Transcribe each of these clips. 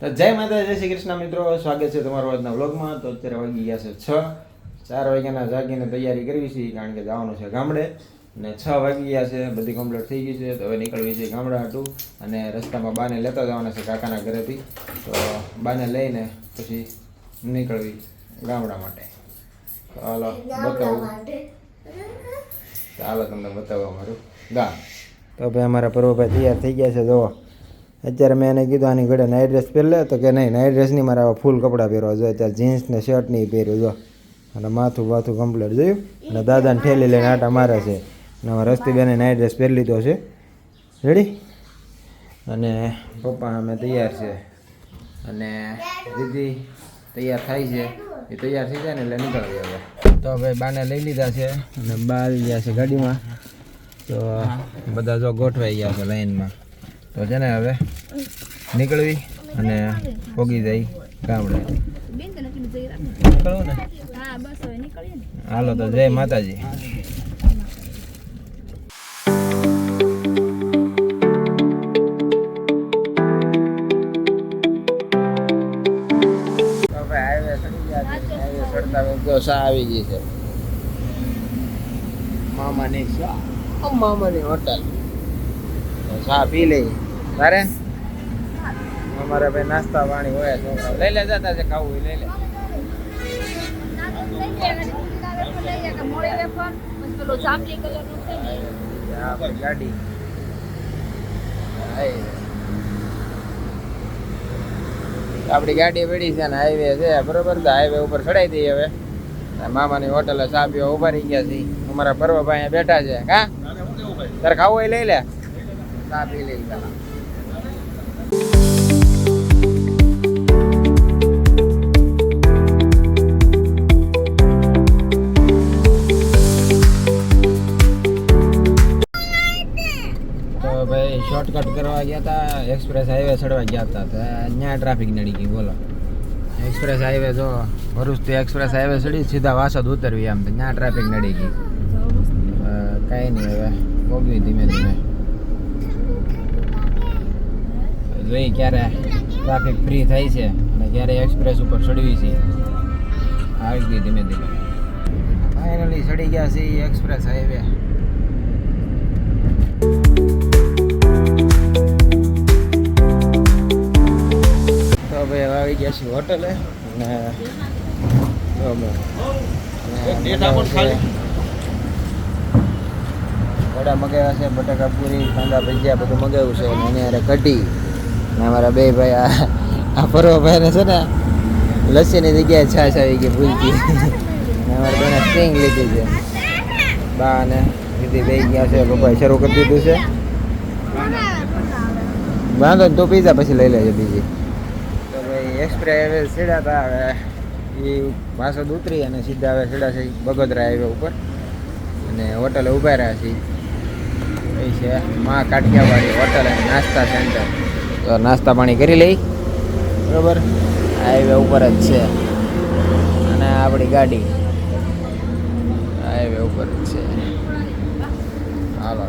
તો જય માતા, જય શ્રી કૃષ્ણ મિત્રો, સ્વાગત છે તમારું આજના વ્લોગમાં. તો અત્યારે વાગી ગયા છે 4 વાગ્યાના જાગીને તૈયારી કરવી છે, કારણ કે જવાનું છે ગામડે. અને 6 વાગી ગયા છે, બધી કમ્પ્લીટ થઈ ગઈ છે. તો હવે નીકળવી છે ગામડા હાટું, અને રસ્તામાં બાને લેતા જવાના છે કાકાના ઘરેથી. તો બાને લઈને પછી નીકળવી ગામડા માટે. તો હાલો બતાવું, તો હાલો તમને બતાવો અમારું ગામ. તો ભાઈ અમારા પર્વભાઈ તૈયાર થઈ ગયા છે. જુઓ, અત્યારે મેં એને કીધું આની ઘડે નાઇટ ડ્રેસ પહેરી લે, તો કે નહીં, નાઇટ ડ્રેસ નહીં, મારે આવા ફૂલ કપડાં પહેરવા જોઈએ. અત્યારે જીન્સ ને શર્ટ નહીં પહેર્યું જો, અને માથું બાથું કમ્પ્લીટ જોયું. અને દાદાને ઠેલી લઈને આટા મારે છે. અને અમારા રસ્તીબેને નાઇટ ડ્રેસ પહેરી લીધો છે, રેડી. અને પપ્પા અમે તૈયાર છે, અને દીદી તૈયાર થાય છે. એ તૈયાર થઈ જાય ને એટલે નીકળવી હવે. તો ભાઈ બાને લઈ લીધા છે, અને બા આવી ગયા છે ગાડીમાં. તો બધા જો ગોઠવાઈ ગયા છે લાઈનમાં. તો છે ને હવે નીકળવી અને પોગી જાય ગામડે. નીકળવું ને? હાલો તો જય માતાજી. આવી ગઈ છે મામાની શા, મામાની હોટલ. ચા પી લઈ તારે. અમારે ભાઈ નાસ્તા પાણી હોય, છોકરા લઈ લે, જતા છે ખાવું લઈ લે. ગાડી આપડી ગાડી પડી છે ને હાઈવે છે બરોબર. તો હાઈવે ઉપર ચડાઈ દઈએ હવે. મામાની હોટલે ચા પીવા ઉભા રહી ગયા છે. અમારા પર્વભાઈ અહીંયા બેઠા છે. કા તારે ખાવું હોય લઈ લે, ચા પી લઈ. તો ભાઈ શોર્ટકટ કરવા ગયા હતા, એક્સપ્રેસ હાઈવે ચડવા ગયા હતા. તો ત્યાં ટ્રાફિક નડી ગઈ. બોલો, એક્સપ્રેસ હાઈવે જો ભરૂચથી એક્સપ્રેસ હાઈવે ચડી સીધા વાસદ ઉતરવી, આમ તો ત્યાં ટ્રાફિક નડી ગઈ. કાંઈ નહીં, હવે ભોગવી ધીમે ધીમે જોઈ ક્યારે ટ્રાફિક ફ્રી થાય છે અને ક્યારે એક્સપ્રેસ ઉપર ચડવી છે. આવી ગઈ ધીમે ધીમે. ફાઇનલી ચડી ગયા છે એક્સપ્રેસ હાઈવે. તો ભાઈ હવે આવી ગયા છીએ હોટલે. વડા મગાવ્યા છે, બટાકા પૂરી, કાંદા ભજીયા બધું મગાવ્યું છે. અને એની હારે કઢી. ને અમારા બે ભાઈ આ પર્વભાઈને છે ને લસ્સીની જગ્યાએ છાશ આવી ગઈ ભૂલથી. ને અમારા બેને સ્ટ્રિંગ લીધી છે. બા અને દીદી બે ગયા છે. પપ્પાએ શરૂ કરી દીધું છે. વાંધો ને, તું પીઝા પછી લઈ લેજે બીજી. તો ભાઈ એક્સપ્રેસ હાઈવે સીડા હતા. હવે એ વાસદ ઉતરી અને સીધા હવે સીડા છે બગોદરા હાઈવે ઉપર. અને હોટલે ઊભા રહ્યા છીએ. એ છે મા કાઠિયાવાડી હોટલ અને નાસ્તા સેન્ટર. તો નાસ્તા પાણી કરી લઈ બરાબર. હાઈવે ઉપર જ છે, અને આપણી ગાડી હાઈવે ઉપર જ છે. હાલો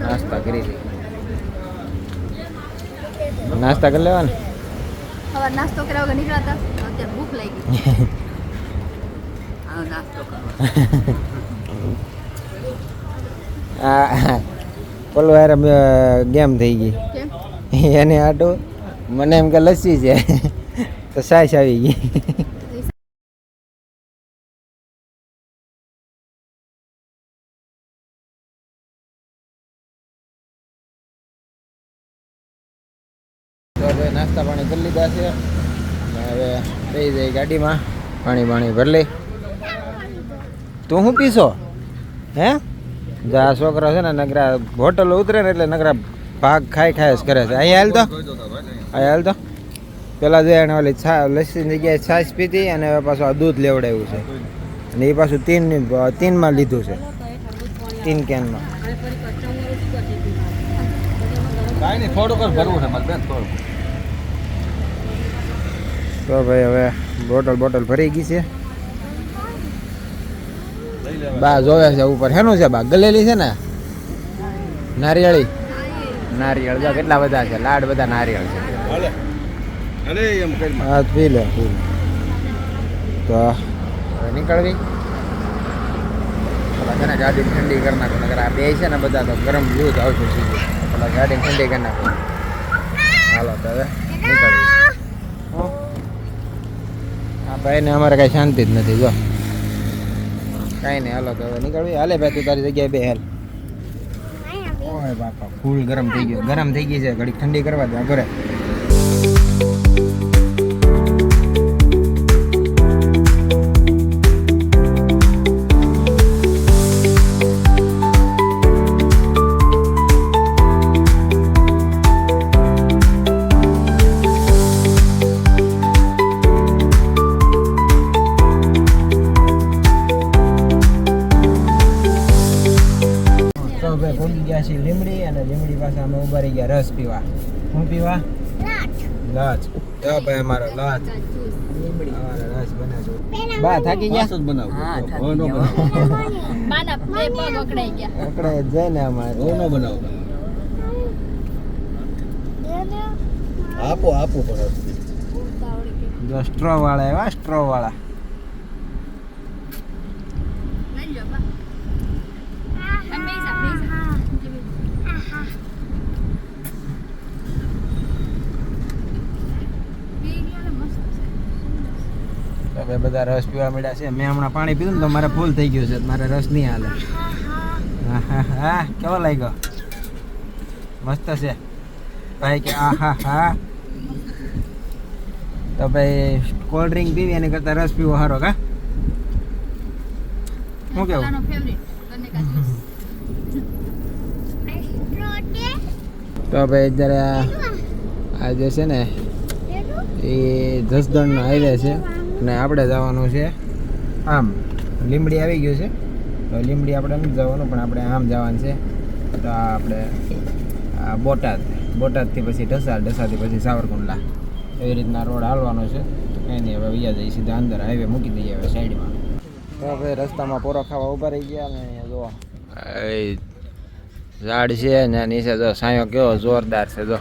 નાસ્તા કરી લઈ. નાસ્તા કરી લેવા ને. હવે નાસ્તો કર્યા વગર નીકળ્યા હતા, અત્યારે ભૂખ લાગી. હા, નાસ્તો કરો. પેલું યાર ગેમ થઈ ગઈ એને આટું. મને એમ કે લસ્સી છે તો સાસ આવી ગઈ. તો હવે નાસ્તા પાણી કરી લીધા છે. હવે થઈ જાય ગાડીમાં, પાણી ભરી લઈ. તું શું પીશો હે? આ છોકરો છે ને નગરા હોટલ ઉતરે ને એટલે નગરા ભાગ ખાઈ જ કરે છે. અહીંયા હાલ તો પેલા જે એને ઓલી લસ્સીની જગ્યાએ છાશ પીધી, અને હવે પાછું આ દૂધ લેવડાવ્યું છે. અને એ પાછું 3માં લીધું છે, 3 કેનમાં. તો ભાઈ હવે બોટલ ભરી ગઈ છે. બા જોવે છે ઉપર. હેનું છે બા? ગલેલી છે ને નારિયેળી. નારિયેળ જો કેટલા બધા છે, લાડ બધા નારિયેળ છે. અરે એમ કરી હા પી લે તો હવે નીકળવી પેલા છે ને ગાડી ઠંડી કરી નાખો નકર આ બે છે ને બધા તો ગરમ દૂધ આવતું સીધું પેલા ગાડી ઠંડી કરી નાખો હાલો તો હવે નીકળવી આ ભાઈને અમારે કાંઈ શાંતિ જ નથી જો કાંઈ નહીં હાલો તો હવે નીકળવી હાલે ભાઈ તું તારી જગ્યાએ બે હાલ ઓય બાપા ફૂલ ગરમ થઈ ગઈ છે ઘડીક ઠંડી કરવા દે ઘરે તો ભાઈ પહોંચી ગયા છીએ લીમડી અને લીમડી પાસે અમે ઉભા રહી ગયા રસ પીવા શું પીવા લચ જો ભાઈ અમારો લચ અમારો રસ બને છે બા થાકી ગયા જ બનાવું બાના બે પગ અકડાઈ ગયા પકડાય જ જાય ને અમારે નો બનાવું આપો પણ જો સ્ટ્રો વાળા એવા સ્ટ્રો વાળા લઈ લો બા તો ભાઈ બધા રસ પીવા મળ્યા છે મેં હમણાં પાણી પીધું ને તો મારે ફૂલ થઈ ગયું છે મારે રસ નહીં હાલે હા કેવો લાગ્યો મસ્ત છે ભાઈ કે હા તો ભાઈ કોલ્ડ ડ્રિંક પીવી એની કરતાં રસ પીવો સારો કા શું કેવું તો ભાઈ અત્યારે આ જે છે ને એ જસદણનો હાઈવે છે અને આપણે જવાનું છે આમ લીમડી આવી ગયું છે તો લીમડી આપણે નથી જવાનું પણ આપણે આમ જવાનું છે તો આપણે બોટાદથી પછી ઢસાથી પછી સાવરકુંડલા એવી રીતના રોડ હાલવાનો છે તો કંઈ નહીં હવે વૈયા જઈએ સીધા અંદર હાઈવે મૂકી દઈએ હવે સાઈડમાં તો ભાઈ રસ્તામાં પોરો ખાવા ઊભા રહી ગયા ને અહીંયા જો ઝાડ છે ને નીચે જો સાયો કેવો જોરદાર છે જો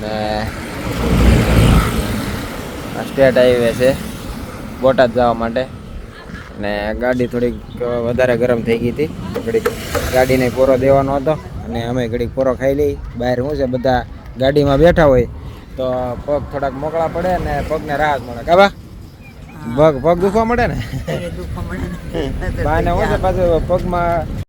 અને સ્ટેટ હાઈવે છે બોટાદ જવા માટે અને ગાડી થોડીક વધારે ગરમ થઈ ગઈ હતી ઘડીક ગાડીને પોરો દેવાનો હતો અને અમે ઘડીક પોરો ખાઈ લઈ બહાર શું છે બધા ગાડીમાં બેઠા હોય તો પગ થોડાક મોકળા પડે ને પગને રાહત મળે કાબા પગ દુખવા મળે ને બાને શું છે પાછું પગમાં